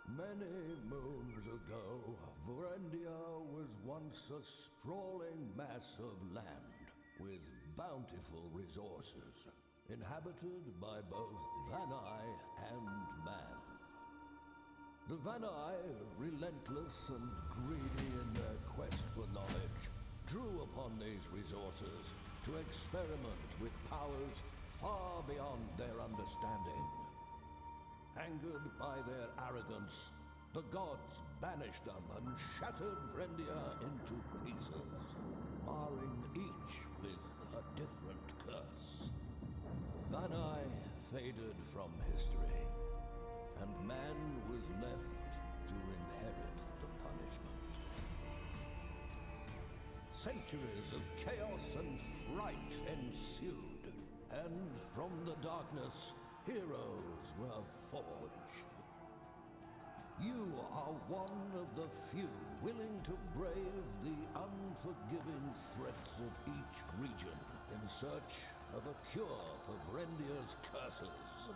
Many moons ago, Varendia was once a sprawling mass of land with bountiful resources, inhabited by both Vanai and man. The Vanai, relentless and greedy in their quest for knowledge, drew upon these resources to experiment with powers far beyond their understanding. Angered by their arrogance, the gods banished them and shattered Vrendia into pieces, marring each with a different curse. Vanai faded from history, and man was left to inherit the punishment. Centuries of chaos and fright ensued, and from the darkness, heroes were forged. You are one of the few willing to brave the unforgiving threats of each region in search of a cure for Vrendia's curses.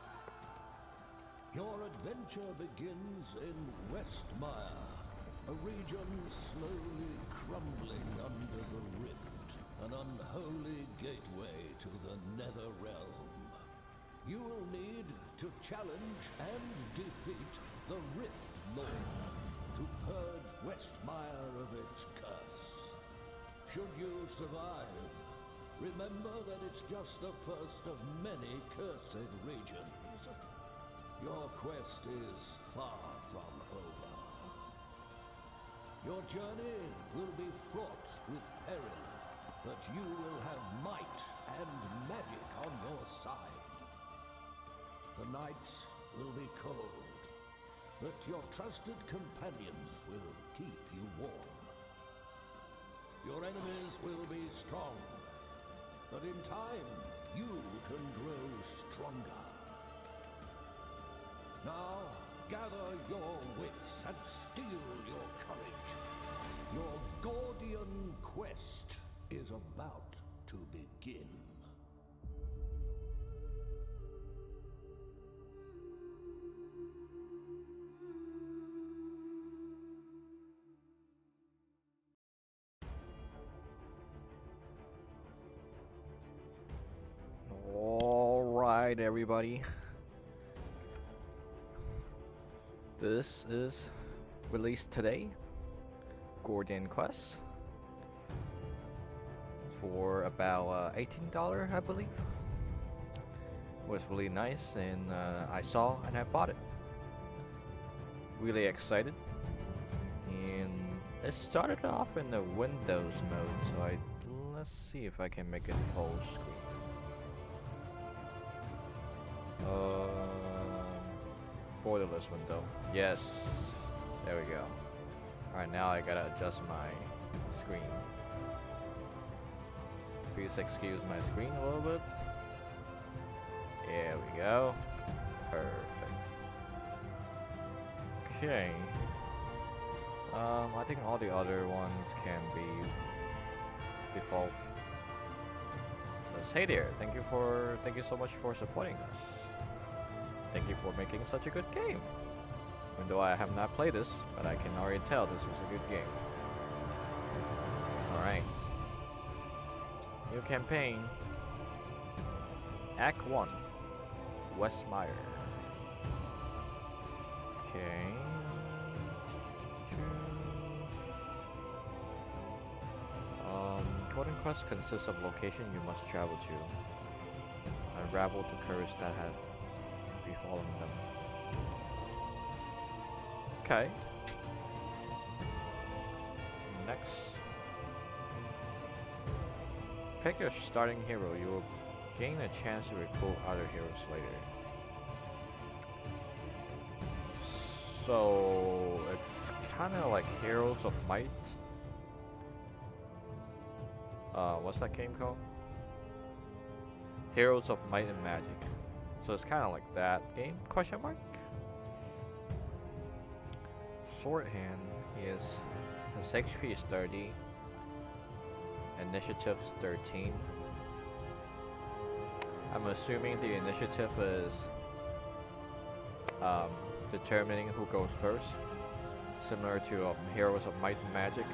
Your adventure begins in Westmire, a region slowly crumbling under the rift, an unholy gateway to the Nether Realm. You will need to challenge and defeat the Rift Lord to purge Westmire of its curse. Should you survive, remember that it's just the first of many cursed regions. Your quest is far from over. Your journey will be fraught with peril, but you will have might and magic on your side. The nights will be cold, but your trusted companions will keep you warm. Your enemies will be strong, but in time, you can grow stronger. Now, gather your wits and steel your courage. Your Gordian quest is about to begin. Alright, everybody. This is released today. Gordian Quest. For about $18, I believe. Was really nice, and I saw and I bought it. Really excited. And it started off in the Windows mode, so let's see if I can make it full screen. Borderless window. Yes. There we go. Alright, now I gotta adjust my screen. Please excuse my screen a little bit. There we go. Perfect. Okay. I think all the other ones can be default. Says, hey there, thank you so much for supporting us. Thank you for making such a good game. Even though I have not played this, but I can already tell this is a good game. Alright. New campaign. Act 1. Westmire. Okay. Golden Quest consists of location you must travel to. Unravel the curse that have befallen them. Okay. Next. Pick your starting hero. You will gain a chance to recruit other heroes later. So it's kind of like Heroes of Might. What's that game called? Heroes of Might and Magic. So it's kind of like that game? Question mark. Sword hand. His HP is 30. Initiative is 13. I'm assuming the initiative is um, determining who goes first, similar to Heroes of Might and Magic.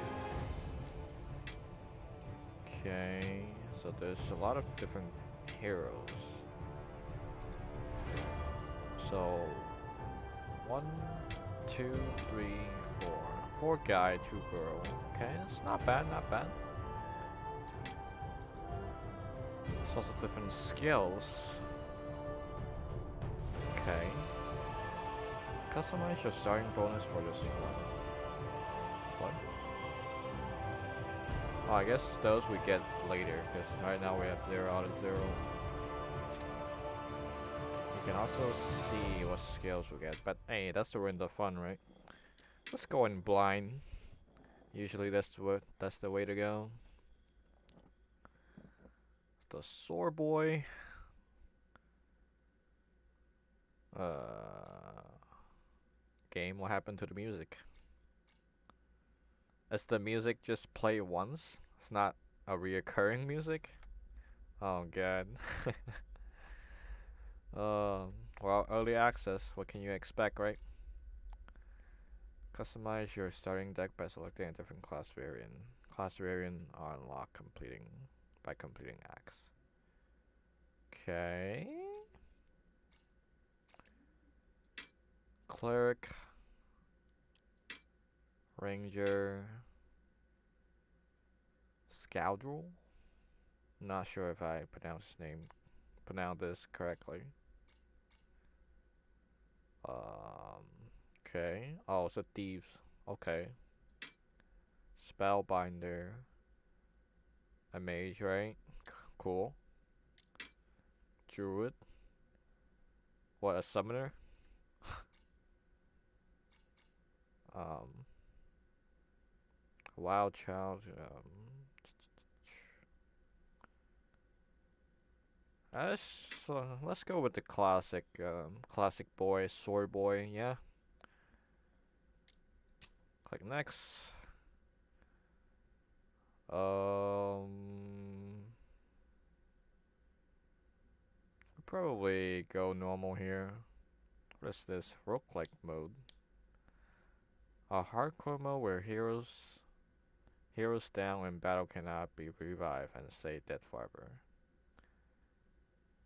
Okay, so there's a lot of different heroes. So 1, 2, 3, 4. 4 guy, 2 girl. Okay, it's not bad, not bad. There's also different skills. Okay. Customize your starting bonus for this one. What? Oh, I guess those we get later, because right now we have 0 out of 0. You can also see what skills we get, but hey, that's the win the fun, right? Let's go in blind. Usually that's the way to go. The Sword Boy. Game, what happened to the music? Does the music just play once? It's not a reoccurring music? Oh god. Well, early access, what can you expect, right? Customize your starting deck by selecting a different class variant. Class variant are unlocked by completing acts. Okay. Cleric, Ranger, Scoundrel. Not sure if I pronounce this correctly. Okay. Oh, it's a thieves. Okay. Spellbinder. A mage, right? Cool. Druid. What, a summoner? Wild child. Let's go with the classic boy, sword boy. Yeah. Click next. Probably go normal here. What is this? Roguelike mode. A hardcore mode where heroes down in battle cannot be revived and stay dead forever.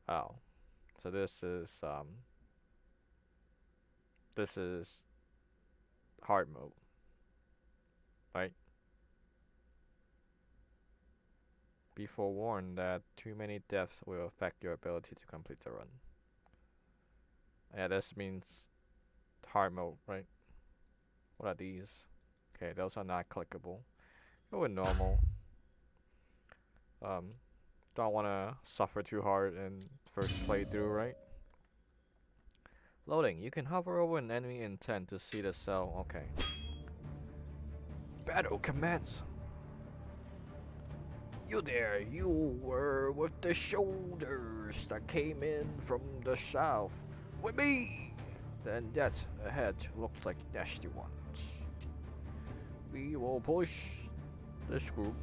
Oh. So this is hard mode. Right? Be forewarned that too many deaths will affect your ability to complete the run. Yeah, this means hard mode, right? What are these? Okay, those are not clickable. Go with normal. Don't wanna suffer too hard in first playthrough, right? Loading. You can hover over an enemy intent to see the cell. Okay. Battle commence. You there, you were with the shoulders that came in from the south. With me! Then that ahead looks like nasty ones. We will push this group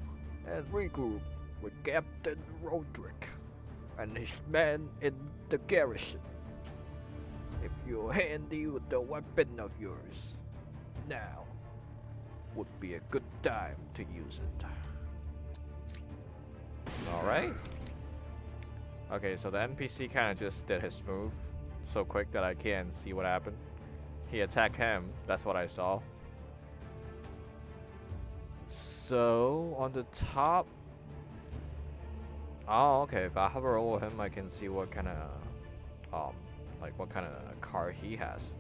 and regroup with Captain Roderick and his men in the garrison. If you're handy with the weapon of yours, now would be a good time to use it. Alright. Okay, so the NPC kind of just did his move so quick that I can't see what happened. He attacked him, that's what I saw. So, on the top... Oh, okay, if I hover over him, I can see what kind of... what kind of car he has.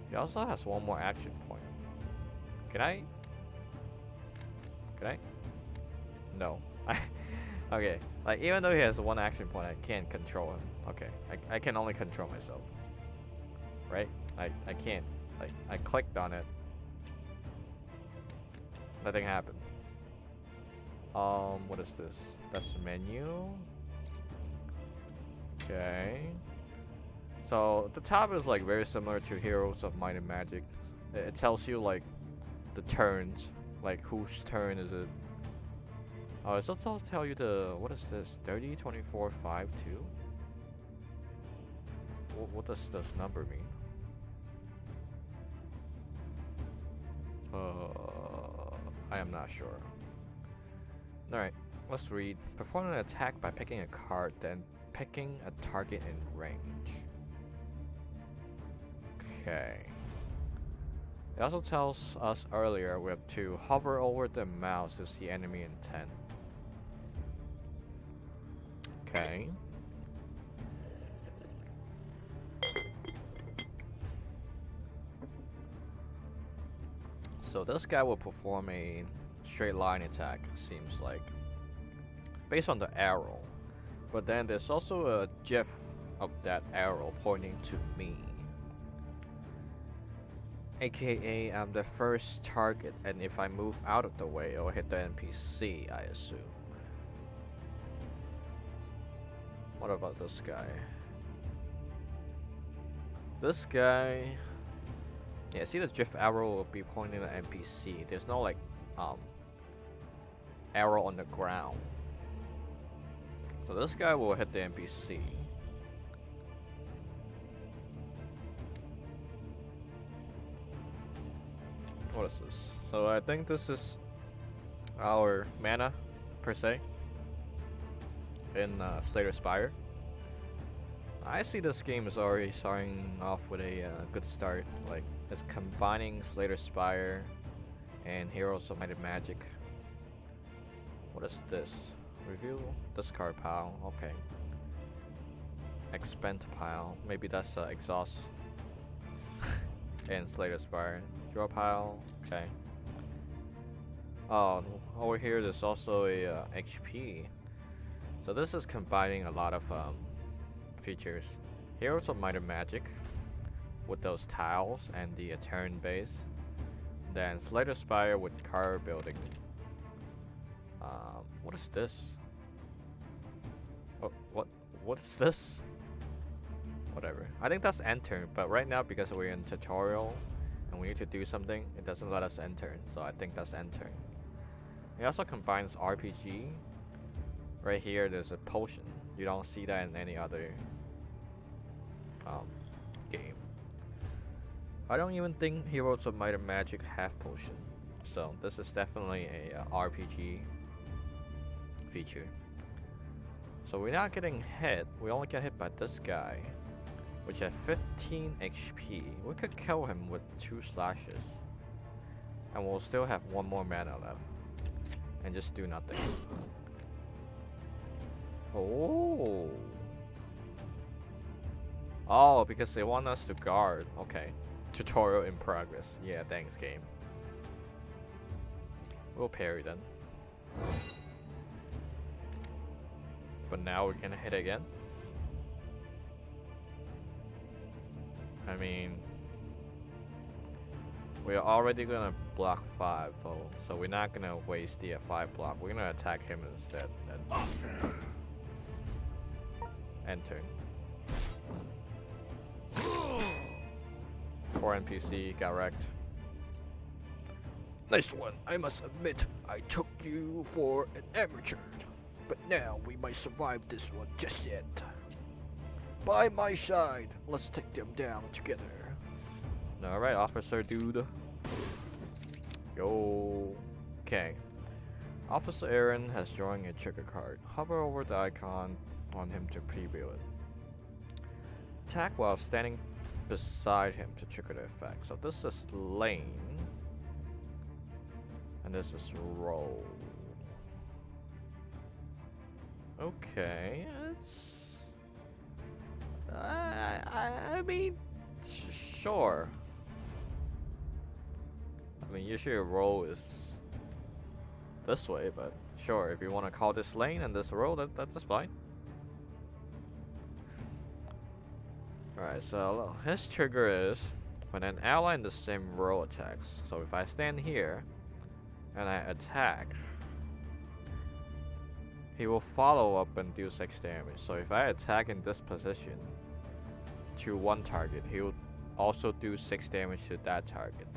He also has one more action point. Can I? No. Okay, like even though he has one action point, I can't control him. Okay, I can only control myself. Right? I can't. Like, I clicked on it. Nothing happened. What is this? That's the menu. Okay. So the top is like very similar to Heroes of Might and Magic. It tells you like the turns, like whose turn is it. Oh, it also tell you the, what is this? 30, 24, 5, 2? what does this number mean? I am not sure. Alright, let's read. Perform an attack by picking a card, then picking a target in range. Okay. It also tells us earlier we have to hover over the mouse to see enemy intent. Okay. So this guy will perform a straight line attack, seems like, based on the arrow. But then there's also a GIF of that arrow pointing to me. AKA I'm the first target, and if I move out of the way, it'll hit the NPC, I assume. What about this guy? This guy... Yeah, see the GIF arrow will be pointing at NPC. There's no like arrow on the ground. So this guy will hit the NPC. What is this? So I think this is our mana, per se, in Slayer Spire. I see this game is already starting off with a good start. Like, it's combining Slayer Spire and Heroes of Might and Magic. What is this? Review discard pile. Okay. Expend pile. Maybe that's exhaust. And Slayer Spire. Draw pile. Okay. Oh, over here there's also a HP. So this is combining a lot of features. Heroes of Might and Magic with those tiles and the turn base. Then Slayer Spire with card building. What is this? Oh, what is this? Whatever. I think that's enter, but right now because we're in tutorial and we need to do something, it doesn't let us enter. So I think that's enter. It also combines RPG. Right here there's a potion. You don't see that in any other game. I don't even think Heroes of Might and Magic have potion. So this is definitely a RPG feature. So we're not getting hit. We only get hit by this guy, which has 15 HP. We could kill him with 2 slashes, and we'll still have 1 more mana left, and just do nothing. Oh. Oh, because they want us to guard. Okay. Tutorial in progress. Yeah, thanks, game. We'll parry then. But now we're gonna hit again. I mean, we're already gonna block 5, so we're not gonna waste the 5 block. We're gonna attack him instead. Enter. Poor NPC got wrecked. Nice one. I must admit, I took you for an amateur. But now we might survive this one just yet. By my side, let's take them down together. Alright, officer dude. Yo. Okay. Officer Aaron has drawn a trigger card. Hover over the icon on him to preview it. Attack while standing beside him to trigger the effect. So this is lane. And this is roll. Okay, it's... I mean, sure. I mean, usually a roll is this way, but sure, if you want to call this lane and this roll, that's fine. Alright, so his trigger is when an ally in the same row attacks. So if I stand here and I attack, he will follow up and do 6 damage. So if I attack in this position to one target, he will also do 6 damage to that target.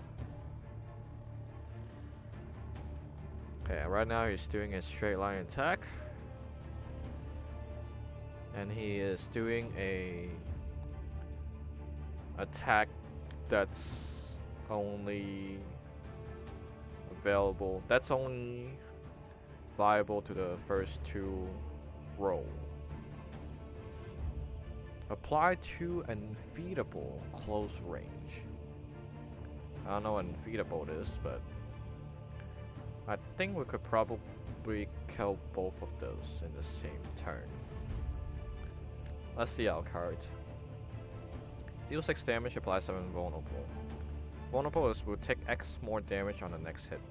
Okay, right now he's doing a straight line attack. And he is doing a attack that's only available. That's only viable to the first 2 roll. Apply to unfeedable close range. I don't know what unfeedable is, but I think we could probably kill both of those in the same turn. Let's see our card. Deal 6 damage, apply 7 vulnerable. Vulnerable is will take X more damage on the next hit.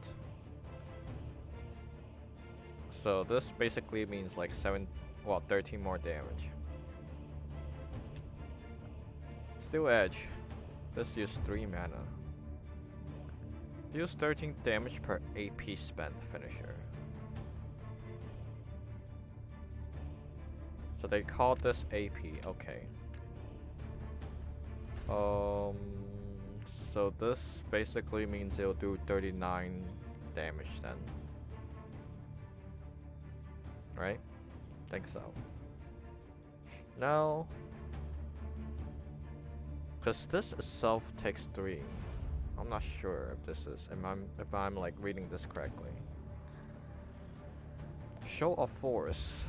So this basically means like 13 more damage. Still edge. Let's use 3 mana. Deals 13 damage per AP spent finisher. So they call this AP, okay. So this basically means it'll do 39 damage then. Right? Think so. No. Cause this itself takes 3. I'm not sure if this is if I'm like reading this correctly. Show of Force.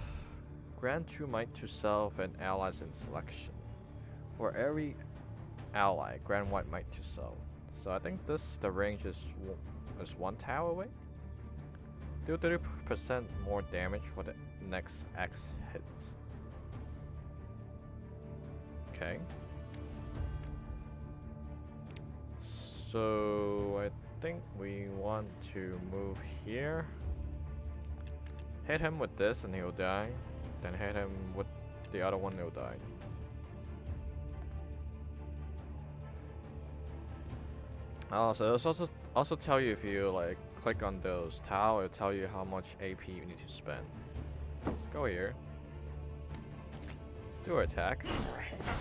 Grant 2 might to self and allies in selection. For every ally, grant 1 might to self. So I think the range is 1 tile away. Do 30% more damage for the next X hit. Okay. So I think we want to move here. Hit him with this and he'll die. Then hit him with the other one, he'll die. So it'll also tell you if you like click on those tile, it'll tell you how much AP you need to spend. Let's go here. Do an attack.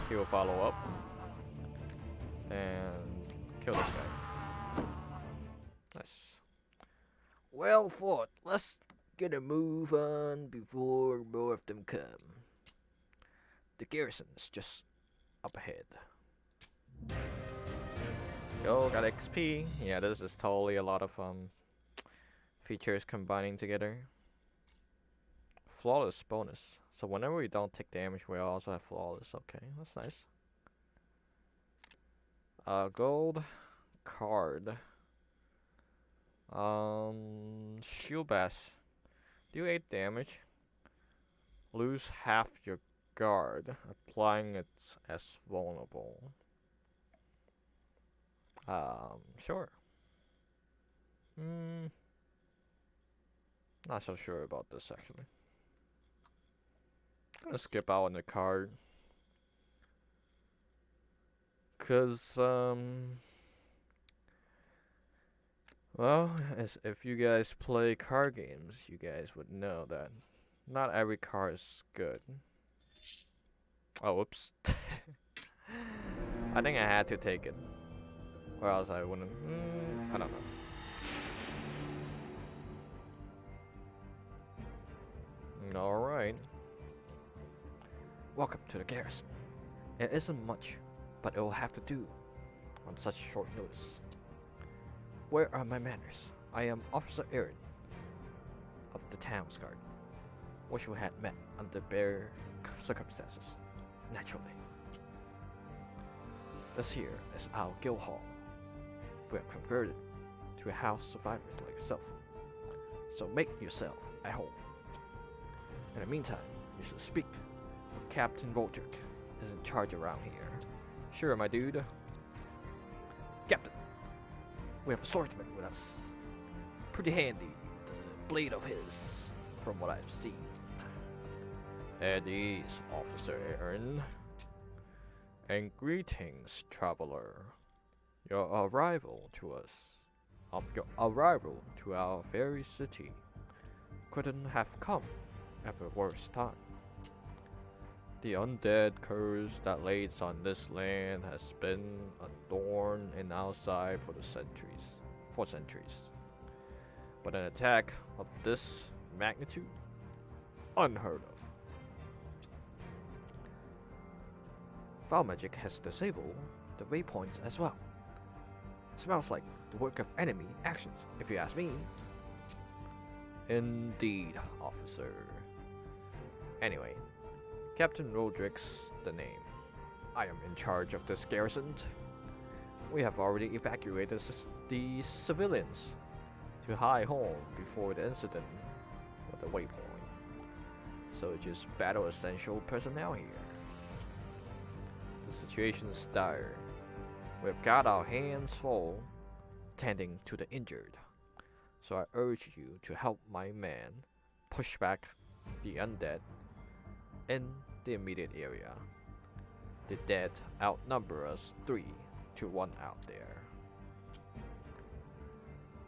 He will follow up. And kill this guy. Nice. Well fought. Let's get a move on before more of them come. The garrison's just up ahead. Yo, got XP. Yeah, this is totally a lot of features combining together. Flawless bonus. So whenever we don't take damage, we also have flawless. Okay, that's nice. Gold card. Shield Bash. Do 8 damage. Lose half your guard, applying it as vulnerable. Sure. Not so sure about this actually. I'm gonna skip out on the card. Cause well, as if you guys play card games, you guys would know that not every card is good. Oh, whoops. I think I had to take it. Or else I wouldn't. I don't know. Alright. Welcome to the garrison. It isn't much, but it will have to do on such short notice. Where are my manners? I am Officer Aaron of the town's guard. Wish we had met under bare circumstances, naturally. This here is our guild hall. We have converted to a house survivors like yourself. So make yourself at home. In the meantime, you should speak with Captain Volchuk is in charge around here. Sure, my dude. Captain, we have a swordsman with us. Pretty handy, the blade of his, from what I've seen. At ease, Officer Aaron. And greetings, traveler. Your arrival to our very city couldn't have come at a worse time. The undead curse that lays on this land has been a thorn in our side for centuries. But an attack of this magnitude, unheard of. Foul magic has disabled the waypoints as well. Smells like the work of enemy actions, if you ask me. Indeed, officer. Anyway, Captain Roderick's the name. I am in charge of this garrison. We have already evacuated the civilians to High Home before the incident with the waypoint. So just battle essential personnel here. The situation is dire. We've got our hands full tending to the injured. So I urge you to help my man push back the undead in the immediate area. The dead outnumber us 3 to 1 out there.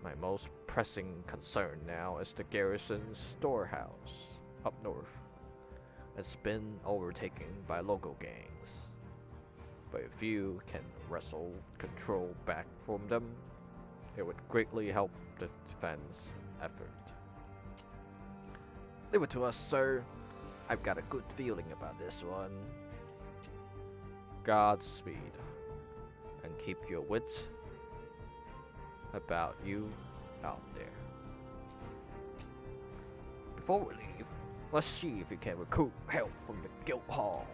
My most pressing concern now is the garrison's storehouse up north. It's been overtaken by local gangs. But if you can wrestle control back from them, it would greatly help the defense effort. Leave it to us, sir. I've got a good feeling about this one. Godspeed, and keep your wits about you out there. Before we leave, let's see if we can recruit help from the guild hall.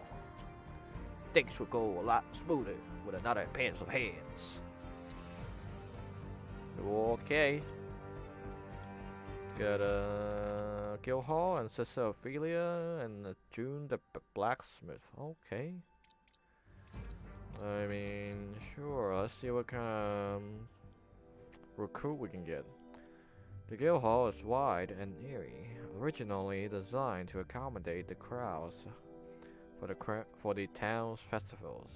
Things will go a lot smoother with another pair of hands. Okay. Got a guild hall and Sister Ophelia and June the blacksmith. Okay. I mean, sure. Let's see what kind of recruit we can get. The guild hall is wide and airy, originally designed to accommodate the crowds for the town's festivals.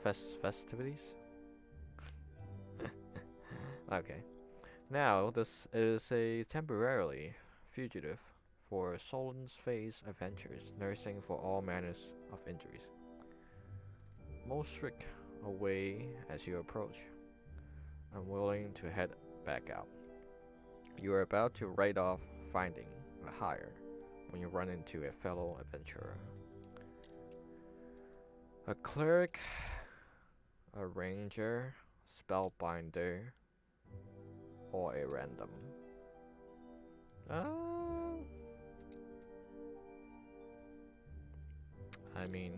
Festivities? Okay. Now, this is a temporarily fugitive for Solon's Phase adventures, nursing for all manners of injuries. Most strict away as you approach. Unwilling to head back out. You are about to write off finding a hire when you run into a fellow adventurer. A cleric, a ranger, spellbinder, or a random. I mean,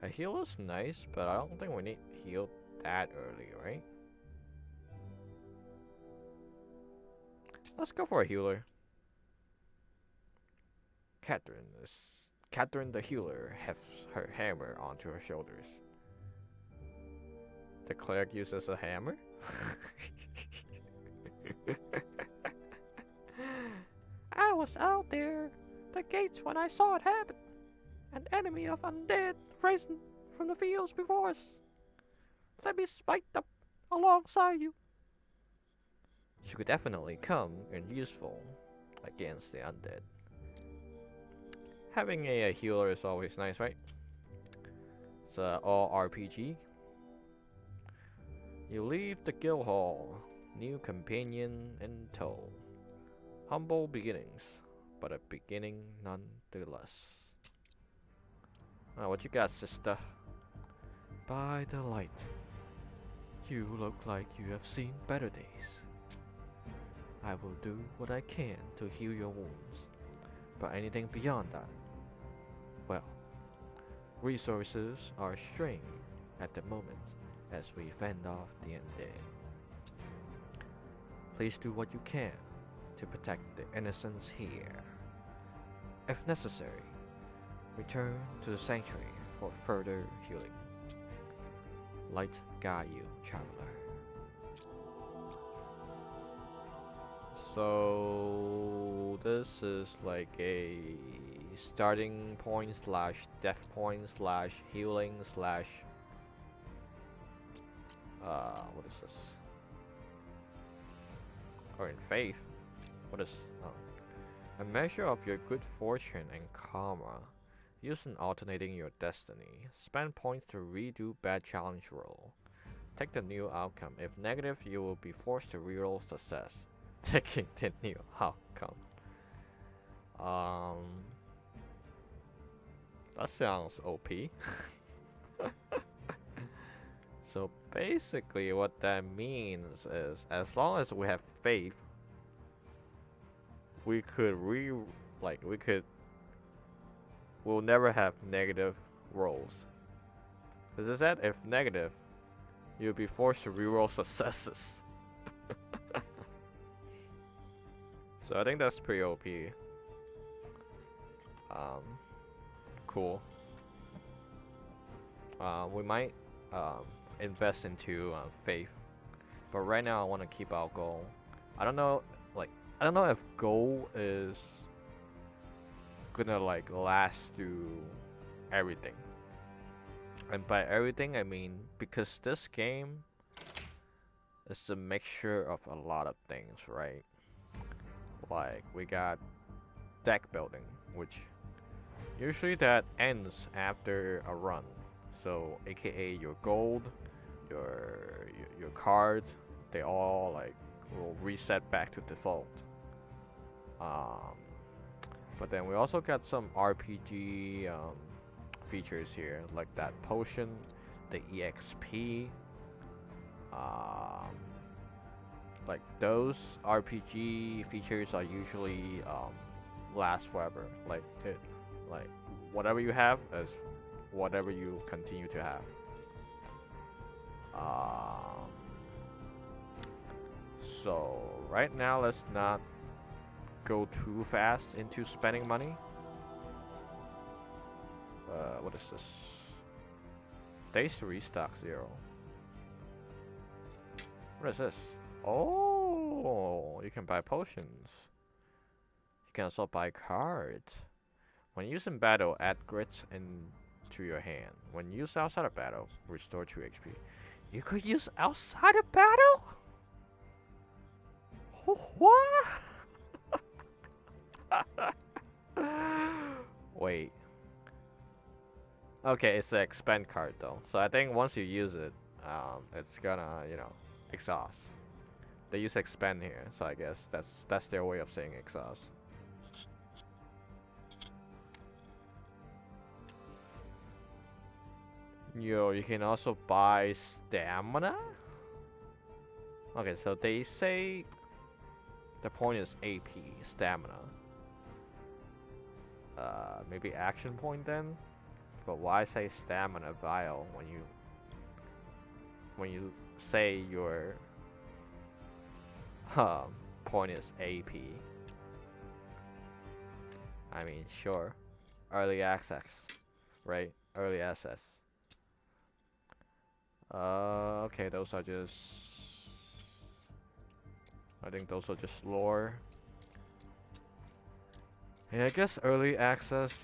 a healer's nice, but I don't think we need heal that early, right? Let's go for a healer. Catherine the healer hefts her hammer onto her shoulders. The cleric uses a hammer? I was out there, the gates when I saw it happen. An enemy of undead risen from the fields before us. Let me smite them alongside you. She could definitely come in useful against the undead. Having a healer is always nice, right? It's all RPG. You leave the guild hall, new companion in tow. Humble beginnings, but a beginning nonetheless. What you got, sister? By the light, you look like you have seen better days. I will do what I can to heal your wounds, but anything beyond that, well, resources are strained at the moment as we fend off the undead. Please do what you can to protect the innocents here. If necessary, return to the sanctuary for further healing. Light guide you, traveler. So this is like a starting point slash death point slash healing slash what is this? Or in faith. What is a measure of your good fortune and karma. Use in alternating your destiny. Spend points to redo bad challenge roll. Take the new outcome. If negative, you will be forced to reroll success. Taking the new outcome. That sounds OP. So basically what that means is as long as we have faith, we could we'll never have negative rolls. Because it said if negative, you'll be forced to reroll successes. So I think that's pretty OP. Cool. We might invest into faith, but right now I want to keep our goal. I don't know, I don't know if goal is gonna last through everything. And by everything I mean because this game is a mixture of a lot of things, right? Like we got deck building, which usually that ends after a run. So aka your gold, your cards, they all will reset back to default. But then we also got some RPG features here, like that potion, the EXP. Like those RPG features are usually last forever. Like whatever you have is whatever you continue to have. So right now let's not go too fast into spending money. What is this? Days to restock 0. What is this? Oh, you can buy potions. You can also buy cards. When used in battle, add grits into your hand. When used outside of battle, restore 2 HP. You could use outside of battle? What? Wait. Okay, it's an expend card though. So I think once you use it, it's gonna, exhaust. They use expend here, so I guess that's their way of saying exhaust. Yo, you can also buy stamina? Okay, so they say the point is AP, stamina. Maybe action point then? But why say stamina vial when you say your point is AP? I mean, sure. Early access, right? Early access. Okay, those are just... I think those are just lore. Yeah, I guess early access,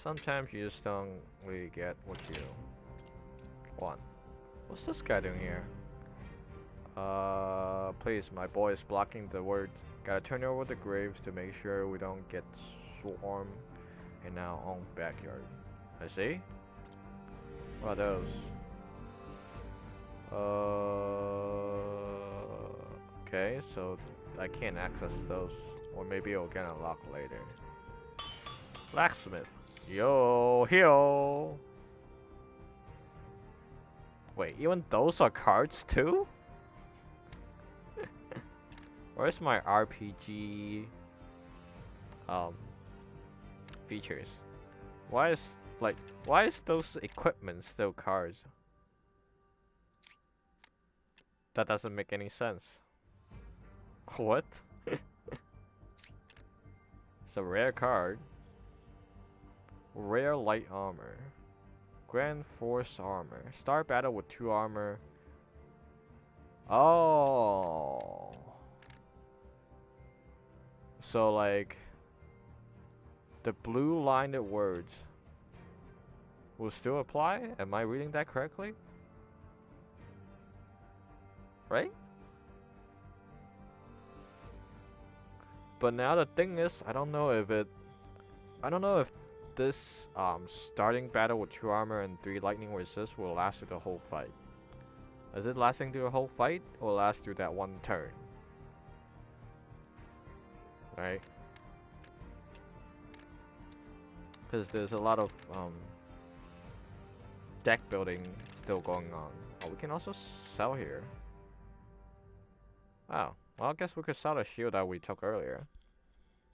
sometimes you just don't really get what you want. What's this guy doing here? Please, my boy is blocking the word. Gotta turn over the graves to make sure we don't get swarmed in our own backyard. I see. What are those? Okay, so I can't access those. Or maybe it'll get unlocked later. Blacksmith. Yo, yo. Wait, even those are cards too? Where's my RPG features? Why is those equipment still cards? That doesn't make any sense. What? It's a rare card. Rare light armor. Grand force armor. Start battle with 2 armor. Oh. So the blue lined words will still apply? Am I reading that correctly? Right? But now the thing is, I don't know if this starting battle with 2 armor and 3 lightning resist will last through the whole fight. Is it lasting through the whole fight or last through that one turn? Right? Because there's a lot of deck building still going on. Oh, we can also sell here. Oh, well, I guess we could sell the shield that we took earlier,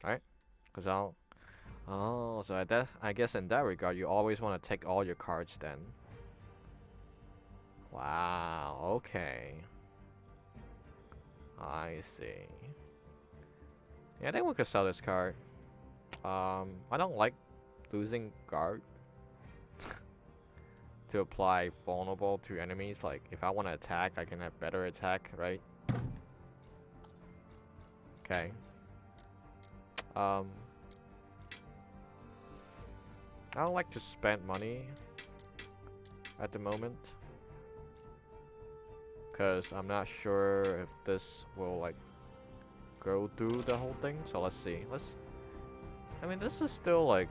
right? Cause I'll. Oh, so I guess in that regard, you always want to take all your cards then. Wow. Okay. I see. Yeah, I think we could sell this card. I don't like losing guard to apply vulnerable to enemies. Like, if I want to attack, I can have better attack, right? Okay. I don't like to spend money at the moment, cause I'm not sure if this will like go through the whole thing. So let's see. I mean, this is still like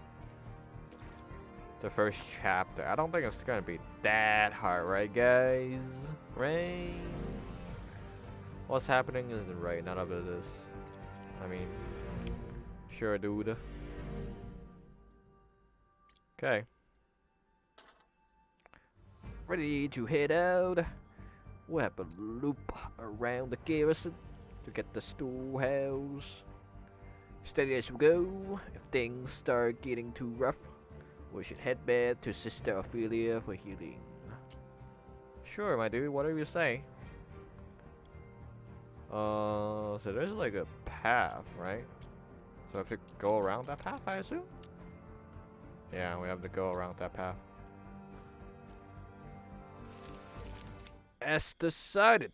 the first chapter. I don't think it's gonna be that hard, right, guys? Right? What's happening isn't right. None of it is. I mean, sure, dude. Okay. Ready to head out. We'll have a loop around the garrison to get the storehouse. Steady as we go. If things start getting too rough, we should head back to Sister Ophelia for healing. Sure, my dude. Whatever you say. So there's like a path, right? So I have to go around that path, I assume? Yeah, we have to go around that path. As decided.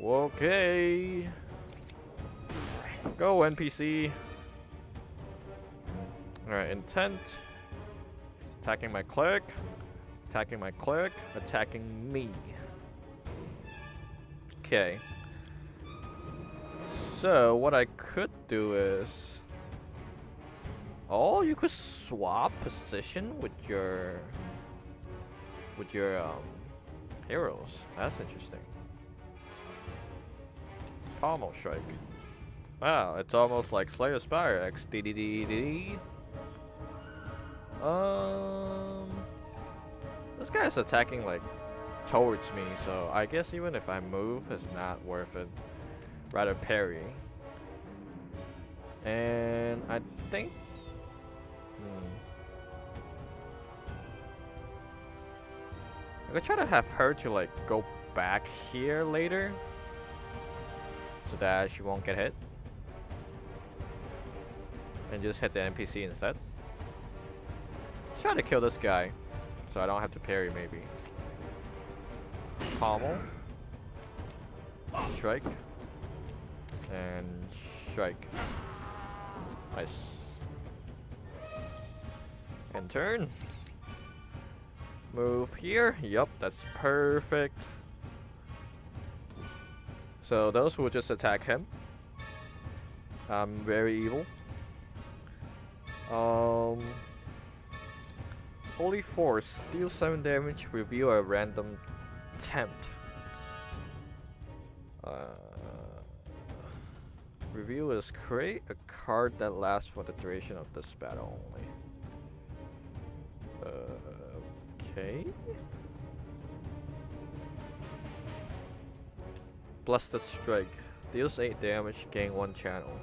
Okay. Go, NPC. Alright, intent. He's attacking my cleric. Attacking my cleric. Attacking me. Okay. So, what I could do is... Oh, you could swap position with your heroes. That's interesting. Pommel strike. Wow, it's almost like Slayer Spire X DDDD. This guy's attacking like towards me, so I guess even if I move, it's not worth it. Rather parry. And I think. I could try to have her to like go back here later, so that she won't get hit, and just hit the NPC instead. Let's try to kill this guy, so I don't have to parry. Maybe pommel, strike, and strike. Nice. And turn. Move here. Yup, that's perfect. So those will just attack him. I'm very evil. Holy Force. Deal 7 damage. Reveal a random tempt. Reveal is create a card that lasts for the duration of this battle only. Okay. Blasted Strike. Deals 8 damage, gain 1 channel.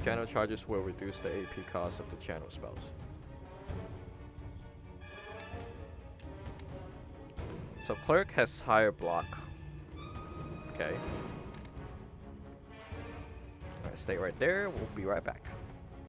Channel charges will reduce the AP cost of the channel spells. So Cleric has higher block. Okay. Alright, stay right there. We'll be right back.